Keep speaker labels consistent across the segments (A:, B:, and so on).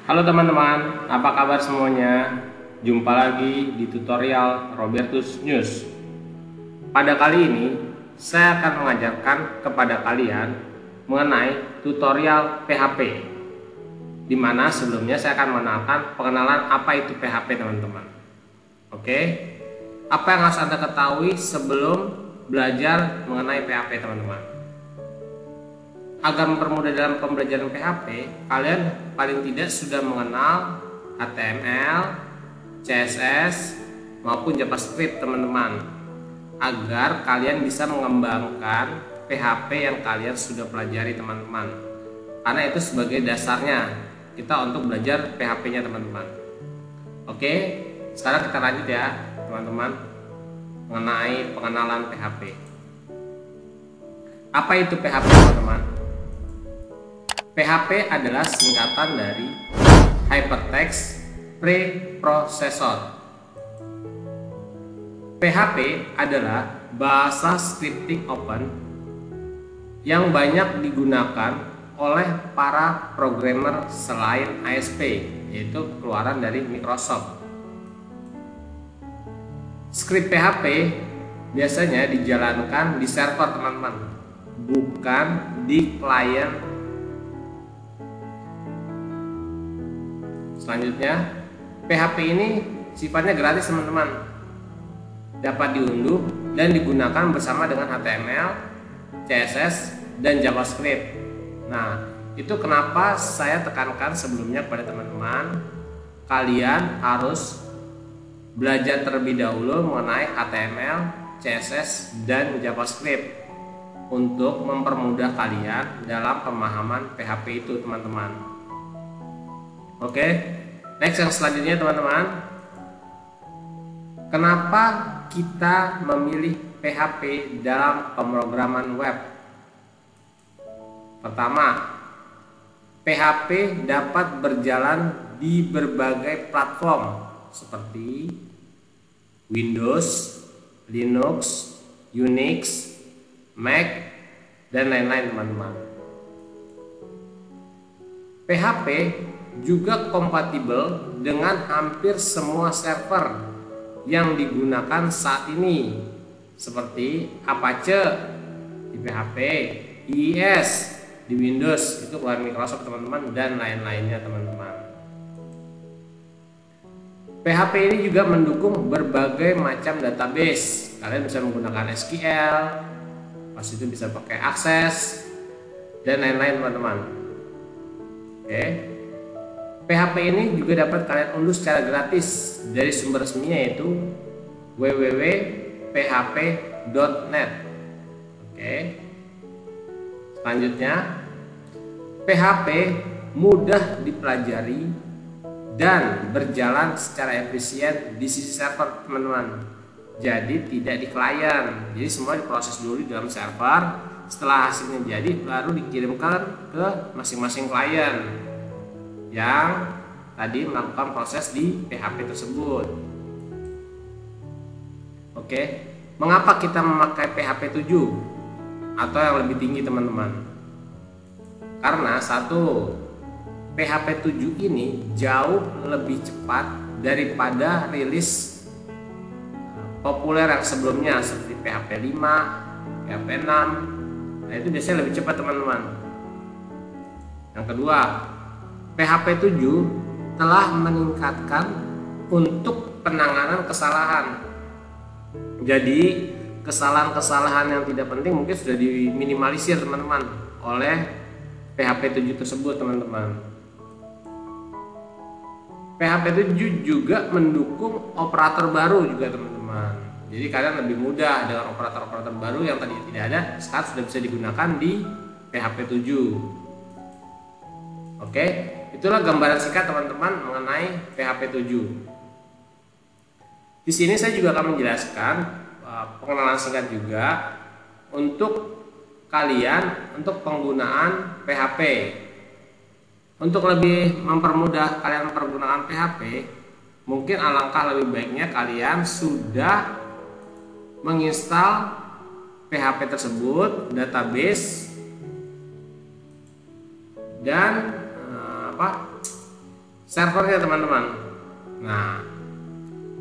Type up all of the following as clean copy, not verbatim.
A: Halo teman-teman, apa kabar semuanya? Jumpa lagi di tutorial Robertus News. Pada kali ini, saya akan mengajarkan kepada kalian mengenai tutorial PHP, di mana sebelumnya saya akan pengenalan apa itu PHP teman-teman. Oke, apa yang harus Anda ketahui sebelum belajar mengenai PHP teman-teman? Agar mempermudah dalam pembelajaran PHP, kalian paling tidak sudah mengenal HTML, CSS, maupun JavaScript teman-teman, agar kalian bisa mengembangkan PHP yang kalian sudah pelajari teman-teman. Karena itu sebagai dasarnya kita untuk belajar PHP-nya teman-teman. Oke, sekarang kita lanjut ya teman-teman mengenai pengenalan PHP. Apa itu PHP teman-teman? PHP adalah singkatan dari Hypertext Preprocessor. PHP adalah bahasa scripting open yang banyak digunakan oleh para programmer selain ASP, yaitu keluaran dari Microsoft. Script PHP biasanya dijalankan di server teman-teman, bukan di klien. Selanjutnya, PHP ini sifatnya gratis teman-teman, dapat diunduh dan digunakan bersama dengan HTML, CSS, dan JavaScript. Nah, itu kenapa saya tekankan sebelumnya kepada teman-teman, kalian harus belajar terlebih dahulu mengenai HTML, CSS, dan JavaScript untuk mempermudah kalian dalam pemahaman PHP itu teman-teman. Oke, next yang selanjutnya teman-teman, kenapa kita memilih PHP dalam pemrograman web? Pertama, PHP dapat berjalan di berbagai platform seperti Windows, Linux, Unix, Mac, dan lain-lain teman-teman. PHP juga kompatibel dengan hampir semua server yang digunakan saat ini, seperti Apache di PHP, IIS di Windows, itu keluaran Microsoft teman-teman, dan lain-lainnya teman-teman. PHP ini juga mendukung berbagai macam database. Kalian bisa menggunakan SQL, pas itu bisa pakai Access, dan lain-lain teman-teman. Oke. PHP ini juga dapat kalian unduh secara gratis dari sumber resminya, yaitu www.php.net. Oke. Selanjutnya, PHP mudah dipelajari dan berjalan secara efisien di sisi server teman-teman. Jadi tidak di klien. Jadi semua diproses dulu di dalam server. Setelah hasilnya jadi, baru dikirimkan ke masing-masing klien yang tadi melakukan proses di PHP tersebut. Oke, mengapa kita memakai PHP 7 atau yang lebih tinggi teman-teman? Karena satu, PHP 7 ini jauh lebih cepat daripada rilis populer yang sebelumnya seperti PHP 5, PHP 6. Nah, itu biasanya lebih cepat teman-teman. Yang kedua, PHP 7 telah meningkatkan untuk penanganan kesalahan. Jadi kesalahan-kesalahan yang tidak penting mungkin sudah diminimalisir teman-teman oleh PHP 7 tersebut teman-teman. PHP 7 juga mendukung operator baru juga teman-teman. Jadi kalian lebih mudah dengan operator-operator baru yang tadi tidak ada, sekarang sudah bisa digunakan di PHP 7. Oke, itulah gambaran singkat teman-teman mengenai PHP 7. Di sini saya juga akan menjelaskan pengenalan singkat juga untuk kalian untuk penggunaan PHP. Untuk lebih mempermudah kalian penggunaan PHP, mungkin alangkah lebih baiknya kalian sudah menginstal PHP tersebut, database, dan servernya teman-teman. Nah,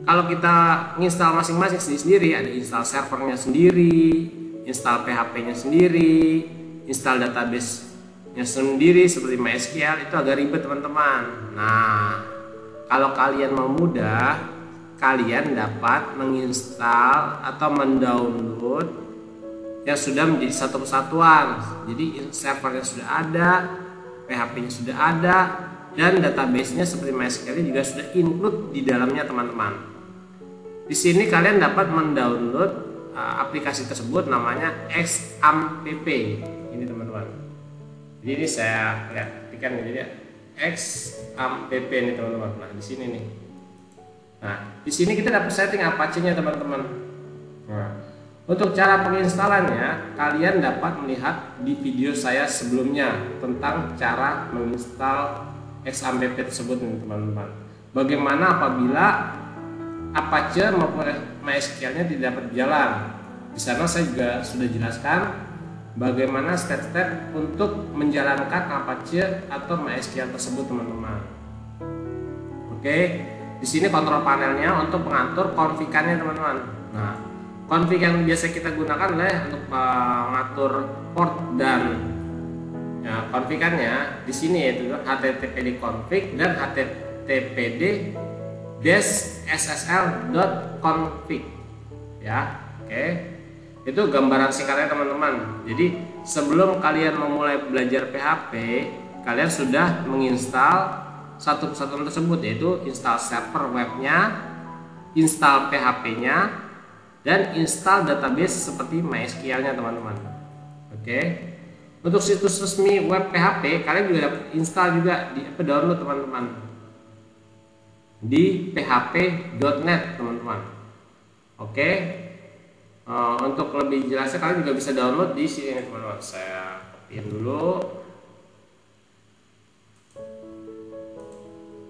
A: kalau kita install masing-masing sendiri, ada install servernya sendiri, install PHP-nya sendiri, install database-nya sendiri seperti MySQL, itu agak ribet teman-teman. Nah, kalau kalian mau mudah, kalian dapat menginstal atau mendownload yang sudah menjadi satu kesatuan. Jadi servernya sudah ada, PHP-nya sudah ada, dan database-nya seperti MySQL juga sudah include di dalamnya teman-teman. Di sini kalian dapat mendownload aplikasi tersebut, namanya XAMPP. Ini teman-teman. Jadi ini saya ketikkan jadi XAMPP ini teman-teman. Nah, di sini nih. Nah, di sini kita dapat setting Apache-nya teman-teman. Nah, untuk cara penginstalannya, kalian dapat melihat di video saya sebelumnya tentang cara menginstal XAMPP tersebut teman-teman. Bagaimana apabila Apache maupun MySQL-nya tidak dapat berjalan. Di sana saya juga sudah jelaskan bagaimana step-step untuk menjalankan Apache atau MySQL tersebut teman-teman. Oke, di sini kontrol panelnya untuk mengatur config-nya teman-teman. Nah, config yang biasa kita gunakan adalah untuk mengatur port dan config-nya di sini, yaitu httpd config dan httpd ssl.config ya. Oke, itu gambaran singkatnya teman-teman. Jadi sebelum kalian memulai belajar PHP, kalian sudah menginstal satu kesatuan tersebut, yaitu install server webnya, install PHP-nya, dan install database seperti MySQL-nya teman-teman. Oke, untuk situs resmi web PHP kalian juga dapat install juga di download teman-teman di php.net teman-teman. Oke, untuk lebih jelasnya kalian juga bisa download di sini teman-teman. Saya copyin dulu.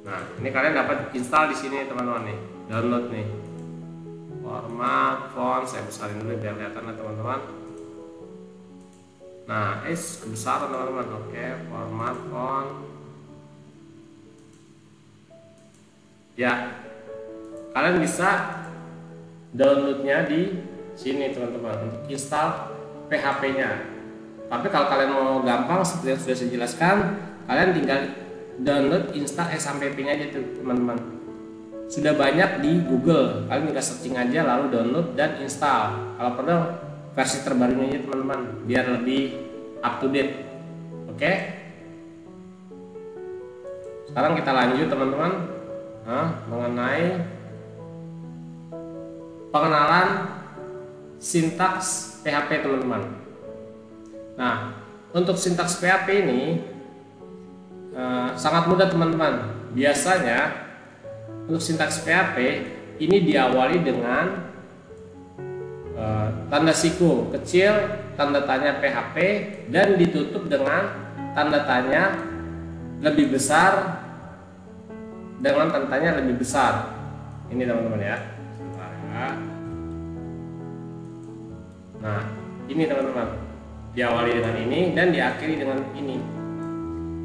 A: Nah, ini kalian dapat install di sini teman-teman nih, download nih. Format, font, saya besarin dulu biar kelihatan teman-teman. Nah, kebesaran teman-teman. Oke, format, font. Ya, kalian bisa downloadnya di sini teman-teman untuk install PHP-nya. Tapi kalau kalian mau gampang seperti yang sudah saya jelaskan, kalian tinggal download install XAMPP-nya aja tuh teman-teman. Sudah banyak di Google, kalian tinggal searching aja lalu download dan install. Kalau perlu versi terbarunya aja teman-teman, biar lebih up to date. Oke. Sekarang kita lanjut teman-teman. Mengenai pengenalan sintaks PHP teman-teman. Nah, untuk sintaks PHP ini sangat mudah teman-teman. Biasanya untuk sintaks PHP ini diawali dengan tanda siku kecil, tanda tanya PHP, dan ditutup dengan tanda tanya lebih besar dengan tanda tanya lebih besar. Ini teman-teman ya. Nah, ini teman-teman, diawali dengan ini dan diakhiri dengan ini.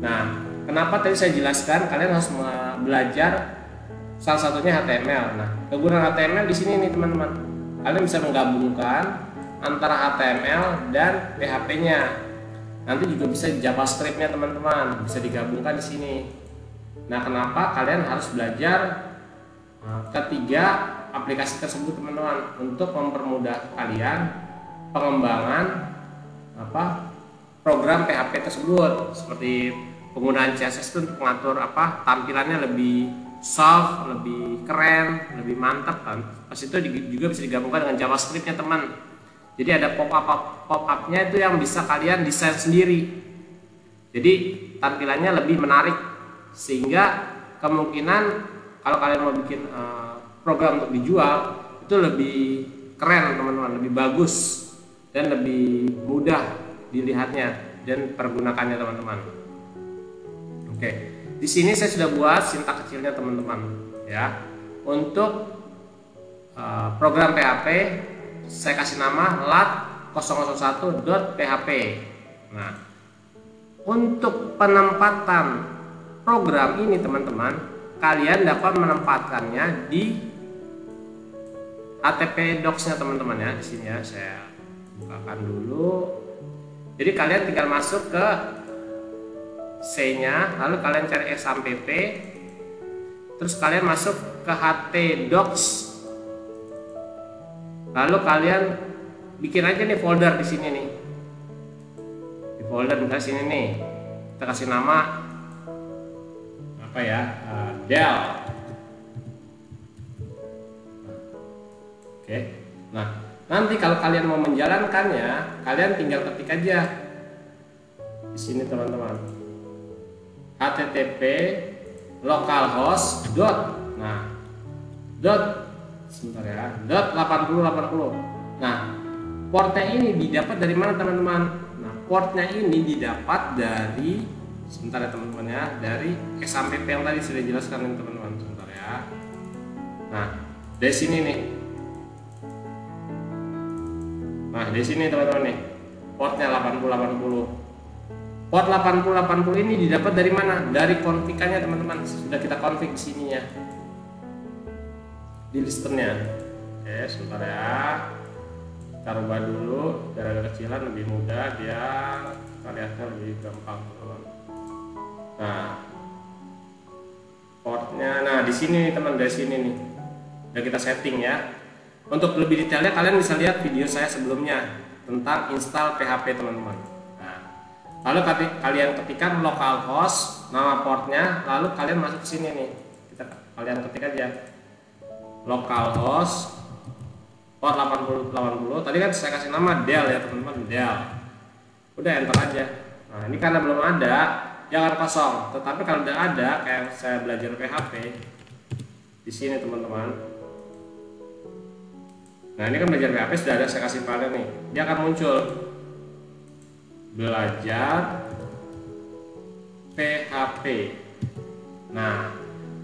A: Nah, kenapa tadi saya jelaskan kalian harus belajar salah satunya HTML. Nah, kegunaan HTML di sini nih teman-teman. Kalian bisa menggabungkan antara HTML dan PHP-nya. Nanti juga bisa JavaScript-nya teman-teman, bisa digabungkan di sini. Nah, kenapa kalian harus belajar ketiga aplikasi tersebut teman-teman, untuk mempermudah kalian pengembangan program PHP tersebut, seperti penggunaan CSS itu untuk mengatur tampilannya lebih soft, lebih keren, lebih mantap kan. Pas itu juga bisa digabungkan dengan JavaScript-nya teman. Jadi ada pop-up-nya itu yang bisa kalian desain sendiri. Jadi tampilannya lebih menarik, sehingga kemungkinan kalau kalian mau bikin program untuk dijual itu lebih keren teman-teman, lebih bagus dan lebih mudah dilihatnya dan pergunakannya teman-teman. Oke, di sini saya sudah buat sintak kecilnya teman-teman ya. Untuk program PHP saya kasih nama lat001.php. Nah, untuk penempatan program ini teman-teman, kalian dapat menempatkannya di HTTP docs-nya teman-teman ya. Di sini ya, saya bukakan dulu. Jadi kalian tinggal masuk ke C-nya, lalu kalian cari XAMPP, terus kalian masuk ke htdocs, lalu kalian bikin aja nih folder di sini nih, di folder misalnya sini nih, kita kasih nama apa ya, Del. Oke, nah nanti kalau kalian mau menjalankannya, kalian tinggal ketik aja di sini teman-teman, http localhost sebentar ya, .8080. Nah, portnya ini didapat dari mana teman-teman? Nah, portnya ini didapat dari, sebentar ya teman-teman ya, dari XAMPP yang tadi sudah jelaskan teman-teman. Sebentar ya. Nah, dari sini nih. Nah, di sini teman-teman nih, portnya 8080. Port 8080 ini didapat dari mana? Dari konfigannya teman-teman. Sudah kita konfig sininya di listernya. Oke, sebentar ya. Kita rubah dulu biar agak kecilan, lebih mudah, biar kita lihatnya lebih gampang teman-teman. Nah, portnya, nah di sini teman, dari sini nih. Udah kita setting ya. Untuk lebih detailnya kalian bisa lihat video saya sebelumnya tentang install PHP teman-teman. Lalu kalian ketikkan localhost, nama portnya, lalu kalian masuk ke sini nih. Kalian ketik aja localhost port 8080. Tadi kan saya kasih nama Del ya teman-teman, Del. Udah enter aja. Nah, ini karena belum ada, jangan kosong. Tetapi kalau udah ada, kayak saya belajar PHP di sini teman-teman. Nah, ini kan belajar PHP sudah ada, saya kasih file nih. Dia akan muncul belajar PHP. Nah,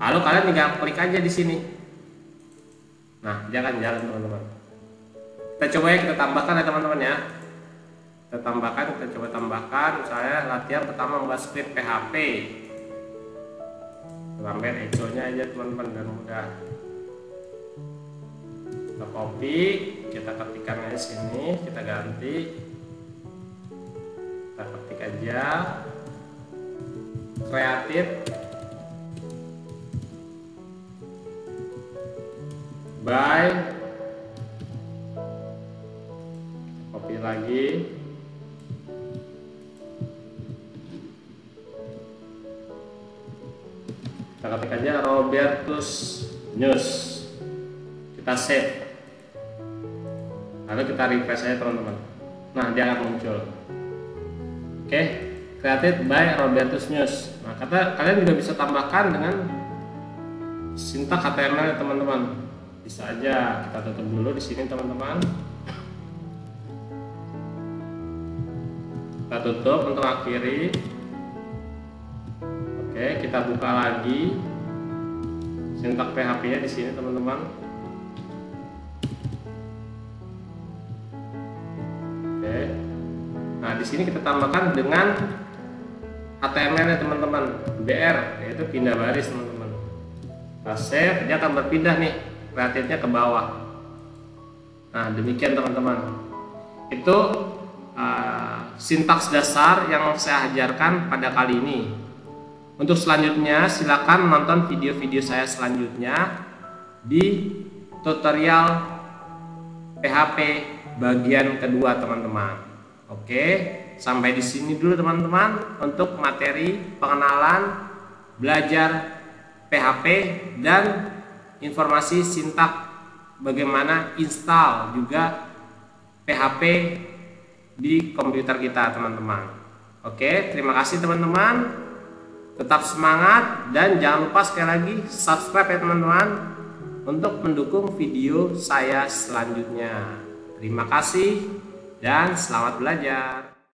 A: lalu kalian tinggal klik aja di sini. Nah, dia akan jalan teman-teman. Kita coba ya, kita tambahkan ya teman-teman ya. Kita coba tambahkan. Misalnya latihan pertama membuat script PHP. Tambahin echo-nya aja teman-teman, dan mudah. Kita copy, kita ketikkan aja sini, kita ganti. Kita ketik aja creative by, copy lagi, kita ketik aja Robertus News, kita save, lalu kita refresh aja teman-teman. Nah, dia akan muncul. Oke, created by Robertus News. Nah, kalian juga bisa tambahkan dengan sintak HTML ya teman-teman. Bisa aja, kita tutup dulu di sini teman-teman. Kita tutup untuk akhiri. Oke, kita buka lagi sintak PHP-nya di sini teman-teman. Oke. Nah, di sini kita tambahkan dengan HTML ya teman-teman, BR, yaitu pindah baris teman-teman. Kita save, dia akan berpindah nih kreatifnya ke bawah. Nah, demikian teman-teman. Itu sintaks dasar yang saya ajarkan pada kali ini. Untuk selanjutnya silakan nonton video-video saya selanjutnya di tutorial PHP bagian kedua teman-teman. Oke, sampai di sini dulu teman-teman untuk materi pengenalan belajar PHP dan informasi sintak bagaimana install juga PHP di komputer kita teman-teman. Oke, terima kasih teman-teman. Tetap semangat dan jangan lupa sekali lagi subscribe ya teman-teman untuk mendukung video saya selanjutnya. Terima kasih dan selamat belajar.